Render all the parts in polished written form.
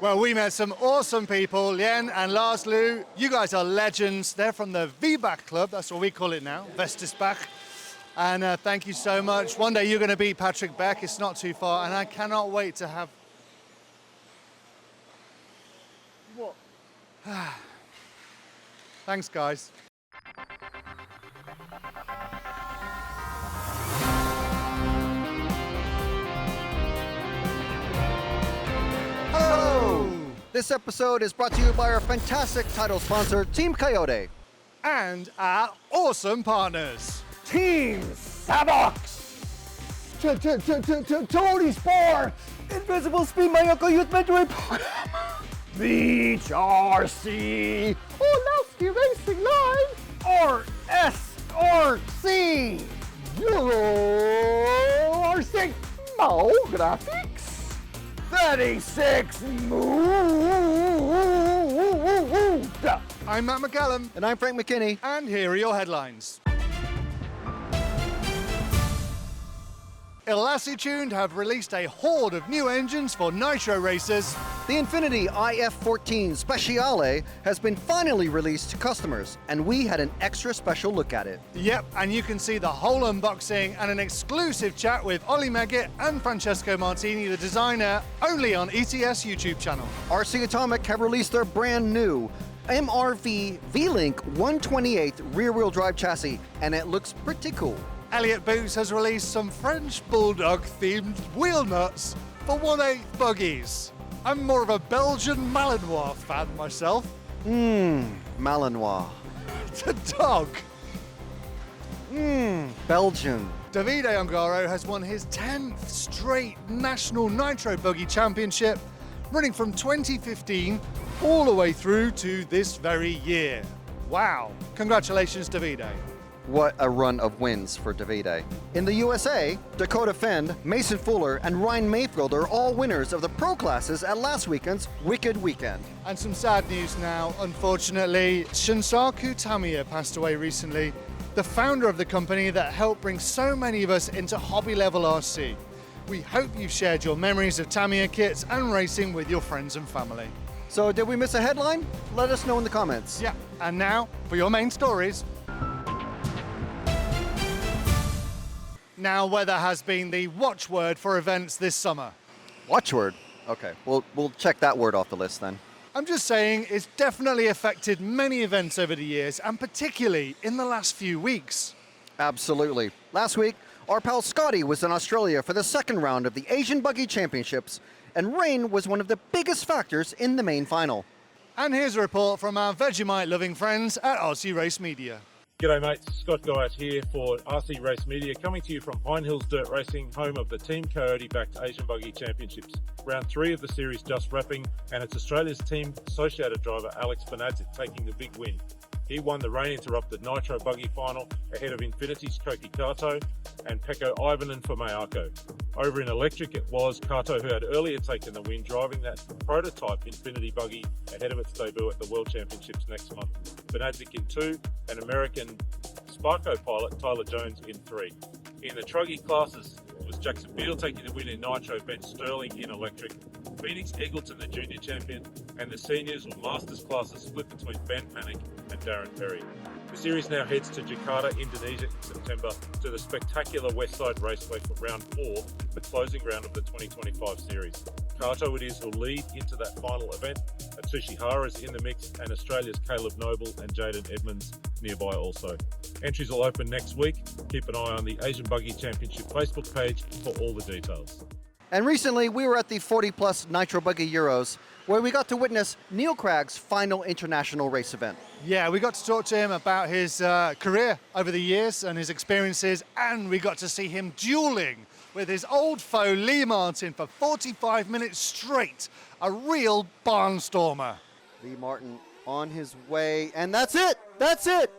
Well, we met some awesome people, Lien and Lars Lu. You guys are legends. They're from the VBAC Club, that's what we call it now, Vestisbach. And thank you so much. One day you're going to beat Patrick Beck, it's not too far, and I cannot wait to have... What? Thanks, guys. Hello! This episode is brought to you by our fantastic title sponsor, Team Cayote. And our awesome partners. Team Savox! Tonisport! Invisible Speed Mayako Youth Mentoring Program! Beach RC! Orlowski Racing Line! rsrc! EuroRC! Mo Graphics! 36 moved! I'm Matt McCallum. And I'm Frank McKinney. And here are your headlines. Tuned have released a horde of new engines for nitro racers. The Infiniti IF14 Speciale has been finally released to customers, and we had an extra special look at it. Yep, and you can see the whole unboxing and an exclusive chat with Ollie Meggitt and Francesco Martini, the designer, only on ETS YouTube channel. RC Atomic have released their brand new MRV V-Link 128 rear-wheel drive chassis, and it looks pretty cool. Elliott Boots has released some French Bulldog-themed wheel nuts for 1/8 buggies. I'm more of a Belgian Malinois fan myself. Malinois. It's a dog. Belgian. Davide Ongaro has won his 10th straight National Nitro Buggy Championship, running from 2015 all the way through to this very year. Wow. Congratulations, Davide. What a run of wins for Davide. In the USA, Dakota Fend, Mason Fuller, and Ryan Mayfield are all winners of the pro classes at last weekend's Wicked Weekend. And some sad news now, unfortunately. Shunsaku Tamiya passed away recently, the founder of the company that helped bring so many of us into hobby-level RC. We hope you've shared your memories of Tamiya kits and racing with your friends and family. So did we miss a headline? Let us know in the comments. Yeah, and now for your main stories. Now, weather has been the watchword for events this summer. Watchword? Okay, we'll check that word off the list then. I'm just saying it's definitely affected many events over the years, and particularly in the last few weeks. Absolutely. Last week, our pal Scotty was in Australia for the second round of the Asian Buggy Championships, and rain was one of the biggest factors in the main final. And here's a report from our Vegemite-loving friends at RC Race Media. G'day mates, Scott Guyot here for RC Race Media, coming to you from Pine Hills Dirt Racing, home of the Team Cayote backed Asian Buggy Championships. Round 3 of the series just wrapping, and it's Australia's team associated driver Alex Benadzik taking the big win. He won the rain-interrupted Nitro Buggy final ahead of Infiniti's Koki Kato and Pekko Ivanen for Mayako. Over in electric, it was Kato who had earlier taken the win, driving that prototype Infiniti Buggy ahead of its debut at the World Championships next month. Benadzik in 2, and American Sparko pilot Tyler Jones in 3. In the truggy classes, it was Jackson Beale taking the win in Nitro, Ben Sterling in electric, Phoenix Eagleton the junior champion, and the seniors or masters classes split between Ben Panic and Darren Perry. The series now heads to Jakarta, Indonesia in September to the spectacular Westside Raceway for round 4, the closing round of the 2025 series. Kato it is who'll lead into that final event. Atsushihara's in the mix, and Australia's Caleb Noble and Jaden Edmonds nearby also. Entries will open next week. Keep an eye on the Asian Buggy Championship Facebook page for all the details. And recently, we were at the 40+ Nitro Buggy Euros, where we got to witness Neil Cragg's final international race event. Yeah, we got to talk to him about his career over the years and his experiences, and we got to see him dueling with his old foe Lee Martin for 45 minutes straight. A real barnstormer. Lee Martin on his way, and that's it! That's it!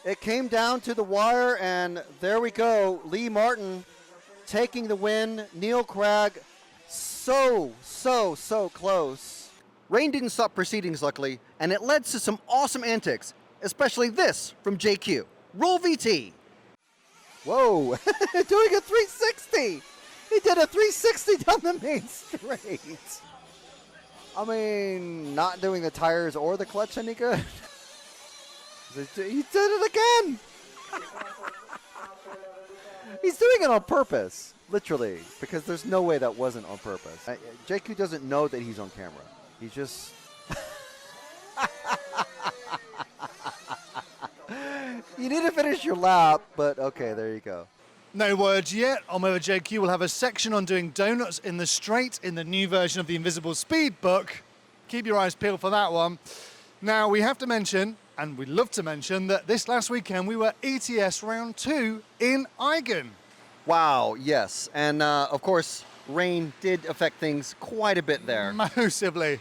It came down to the wire, and there we go. Lee Martin taking the win. Neil Cragg so close. Rain didn't stop proceedings, luckily, and it led to some awesome antics, especially this from JQ. Roll VT. Whoa, doing a 360. He did a 360 down the main straight. I mean, not doing the tires or the clutch any good. He did it again. He's doing it on purpose, literally, because there's no way that wasn't on purpose. JQ doesn't know that he's on camera. He's just... You need to finish your lap, but okay, there you go. No words yet. On whether JQ will have a section on doing donuts in the straight in the new version of the Invisible Speed book. Keep your eyes peeled for that one. Now, we have to mention, and we'd love to mention, that this last weekend we were ETS round 2 in Aigen. Wow, yes. And of course, rain did affect things quite a bit there. Massively.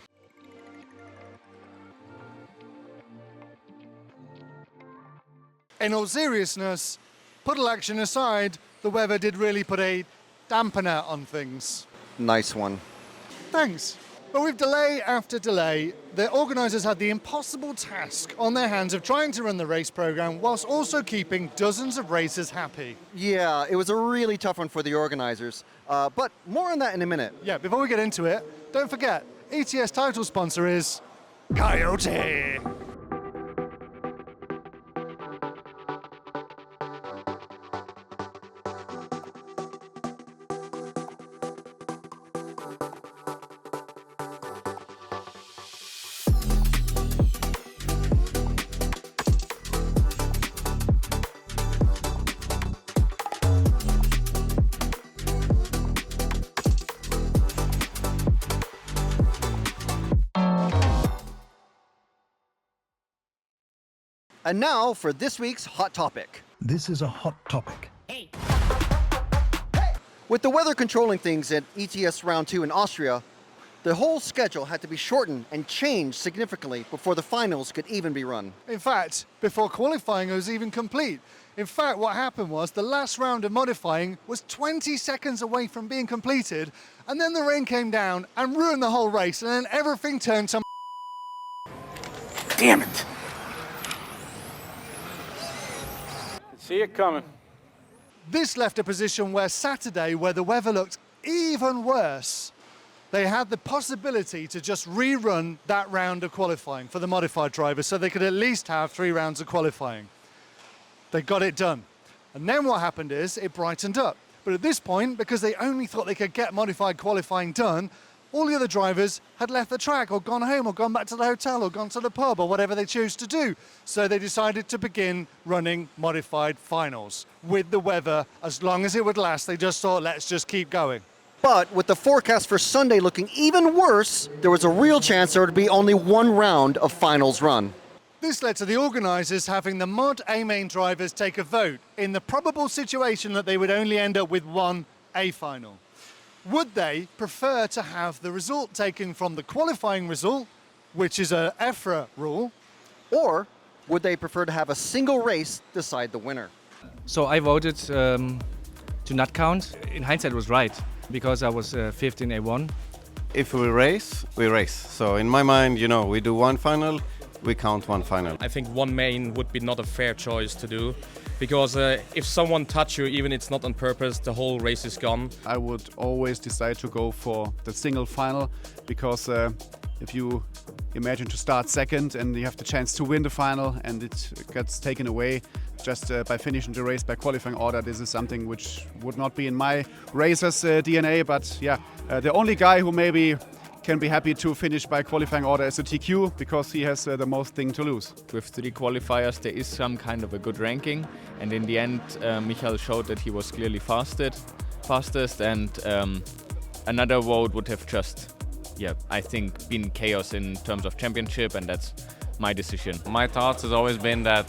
In all seriousness, puddle action aside, the weather did really put a dampener on things. Nice one. Thanks. But with delay after delay, the organisers had the impossible task on their hands of trying to run the race programme whilst also keeping dozens of racers happy. Yeah, it was a really tough one for the organizers, but more on that in a minute. Yeah, before we get into it, don't forget, ETS title sponsor is Cayote. And now for this week's Hot Topic. This is a hot topic. With the weather controlling things at ETS Round 2 in Austria, the whole schedule had to be shortened and changed significantly before the finals could even be run. In fact, before qualifying was even complete. In fact, what happened was the last round of modifying was 20 seconds away from being completed, and then the rain came down and ruined the whole race, and then everything turned to Damn it. See it coming. This left a position where Saturday, where the weather looked even worse, they had the possibility to just rerun that round of qualifying for the modified drivers so they could at least have 3 rounds of qualifying. They got it done. And then what happened is it brightened up. But at this point, because they only thought they could get modified qualifying done, all the other drivers had left the track or gone home or gone back to the hotel or gone to the pub or whatever they choose to do. So they decided to begin running modified finals. With the weather, as long as it would last, they just thought, let's just keep going. But with the forecast for Sunday looking even worse, there was a real chance there would be only 1 round of finals run. This led to the organisers having the Mod A main drivers take a vote in the probable situation that they would only end up with 1 A final. Would they prefer to have the result taken from the qualifying result, which is a EFRA rule, Or would they prefer to have a single race decide the winner? So I voted to not count. In hindsight, it was right because I was 15 A1. If we race, we race. So in my mind, you know, we do 1 final, we count 1 final. I think 1 main would be not a fair choice to do because if someone touch you, even it's not on purpose, the whole race is gone. I would always decide to go for the single final because if you imagine to start second and you have the chance to win the final and it gets taken away just by finishing the race by qualifying order, this is something which would not be in my racer's DNA. But yeah, the only guy who maybe can be happy to finish by qualifying order is a TQ because he has the most thing to lose. With 3 qualifiers there is some kind of a good ranking, and in the end Michael showed that he was clearly fastest, and another vote would have just, I think, been chaos in terms of championship, and that's my decision. My thoughts has always been that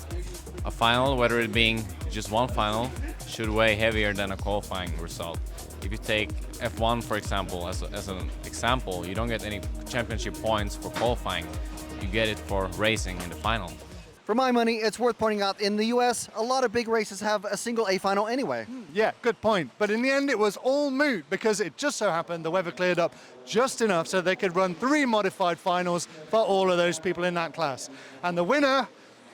a final, whether it being just 1 final, should weigh heavier than a qualifying result. If you take F1, for example, as an example, you don't get any championship points for qualifying. You get it for racing in the final. For my money, it's worth pointing out in the US, a lot of big races have a single A final anyway. Yeah, good point. But in the end, it was all moot because it just so happened the weather cleared up just enough so they could run 3 modified finals for all of those people in that class. And the winner,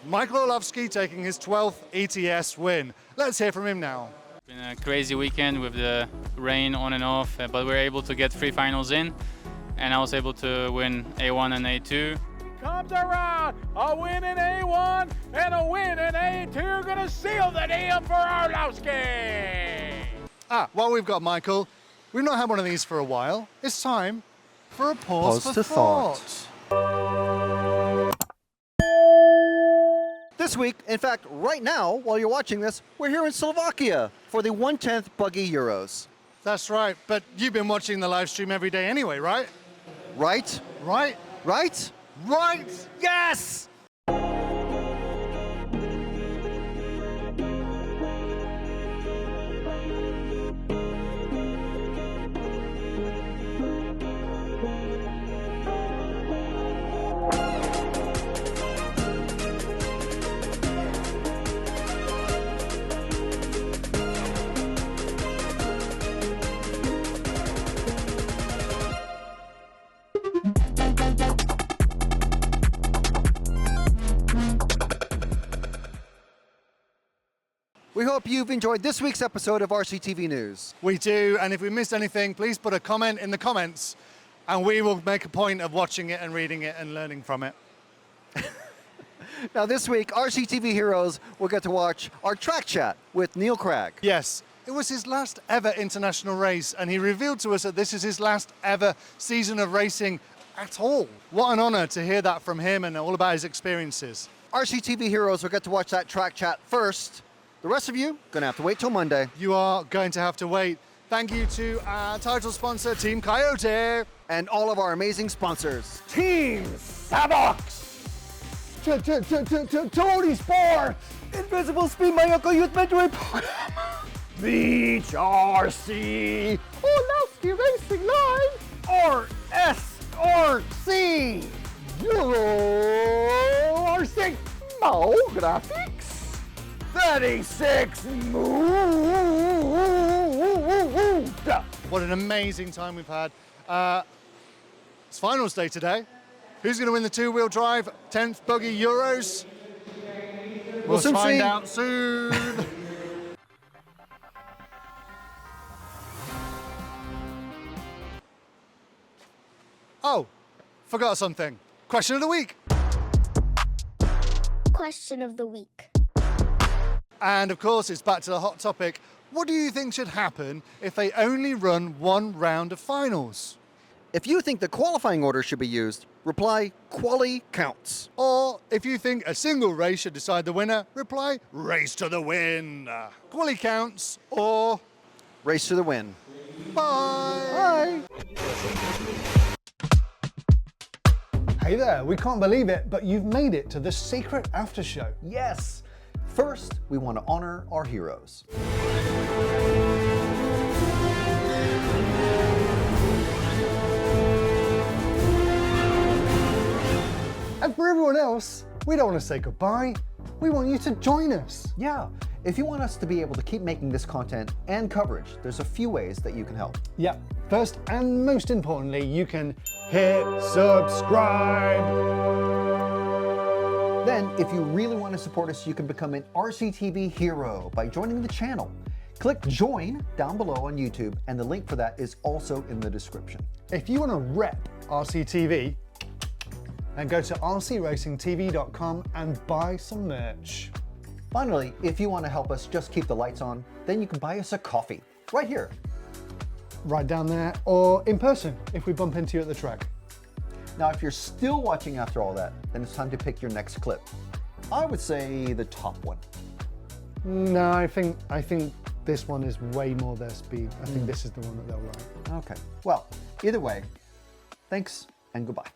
Michael Orlowski, taking his 12th ETS win. Let's hear from him now. Been a crazy weekend with the rain on and off, but we were able to get 3 finals in, and I was able to win A1 and A2. Comes around, a win in A1 and a win in A2, gonna seal the deal for Orlowski. While we've got Michael, we've not had one of these for a while. It's time for a pause for thought. This week, in fact, right now, while you're watching this, we're here in Slovakia for the 1/10 Buggy Euros. That's right, but you've been watching the live stream every day anyway, right? Right? Right? Right? Right! Yes! We hope you've enjoyed this week's episode of RCTV News. We do, and if we missed anything, please put a comment in the comments, and we will make a point of watching it and reading it and learning from it. Now this week, RCTV Heroes will get to watch our track chat with Neil Cragg. Yes, it was his last ever international race, and he revealed to us that this is his last ever season of racing at all. What an honor to hear that from him and all about his experiences. RCTV Heroes will get to watch that track chat first. The rest of you, gonna have to wait till Monday. You are going to have to wait. Thank you to our title sponsor, Team Cayote. And all of our amazing sponsors. Team Savox. Tonisport. Invisible Speed Mayako Youth Mentoring Program. Beach RC. Orlowski Racing Line. rsrc. EuroRC. Graphics. 36 moved. What an amazing time we've had. It's finals day today. Who's going to win the 2-wheel drive 10th Buggy Euros? We'll soon find see. out soon. Oh, forgot something. Question of the week. Question of the week. And of course, it's back to the hot topic. What do you think should happen if they only run one round of finals? If you think the qualifying order should be used, reply, quali counts. Or if you think a single race should decide the winner, reply, race to the win. Quali counts or race to the win. Bye. Hey there, we can't believe it, but you've made it to the secret after show. Yes. First, we want to honor our heroes. And for everyone else, we don't want to say goodbye. We want you to join us. Yeah, if you want us to be able to keep making this content and coverage, there's a few ways that you can help. Yeah, first and most importantly, you can hit subscribe. Then, if you really want to support us, you can become an RCTV hero by joining the channel. Click join down below on YouTube, and the link for that is also in the description. If you want to rep RCTV, then go to rcracingtv.com and buy some merch. Finally, if you want to help us just keep the lights on, then you can buy us a coffee right here. Right down there, or in person if we bump into you at the track. Now, if you're still watching after all that, then it's time to pick your next clip. I would say the top one. No, I think this one is way more their speed. I think this is the one that they'll like. Okay. Well, either way, thanks and goodbye.